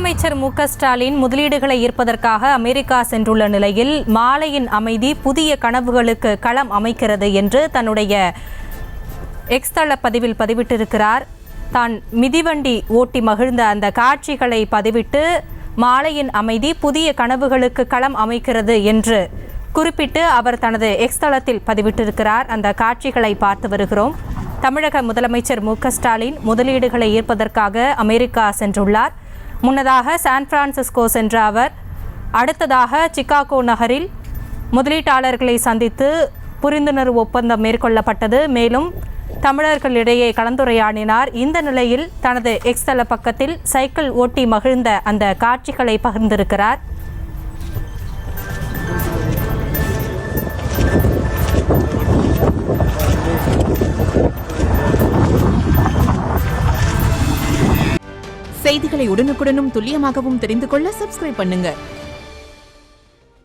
முதலமைச்சர் மு.க.ஸ்டாலின் முதலீடுகளை ஈர்ப்பதற்காக அமெரிக்கா சென்றுள்ள நிலையில் மாலையின் அமைதி புதிய கனவுகளுக்கு களம் அமைக்கிறது என்று தன்னுடைய எக்ஸ் தள பதிவில் பதிவிட்டிருக்கிறார். தான் மிதிவண்டி ஓட்டி மகிழ்ந்த அந்த காட்சிகளை பதிவிட்டு மாலையின் அமைதி புதிய கனவுகளுக்கு களம் அமைக்கிறது என்று குறிப்பிட்டு அவர் தனது எக்ஸ் தளத்தில் பதிவிட்டிருக்கிறார். அந்த காட்சிகளை பார்த்து வருகிறோம். தமிழக முதலமைச்சர் மு.க.ஸ்டாலின் முதலீடுகளை ஈர்ப்பதற்காக அமெரிக்கா சென்றுள்ளார். முன்னதாக சான் பிரான்சிஸ்கோ சென்ற அவர் அடுத்ததாக சிகாகோ நகரில் முதலீட்டாளர்களை சந்தித்து புரிந்துணர்வு ஒப்பந்தம் மேற்கொள்ளப்பட்டது. மேலும் தமிழர்களிடையே கலந்துரையாடினார். இந்த நிலையில் தனது எக்ஸ் தள பக்கத்தில் சைக்கிள் ஓட்டி மகிழ்ந்த அந்த காட்சிகளை பகிர்ந்திருக்கிறார். செய்திகளை உடனுக்குடனும் துல்லியமாகவும் தெரிந்து கொள்ள சப்ஸ்கிரைப் பண்ணுங்க.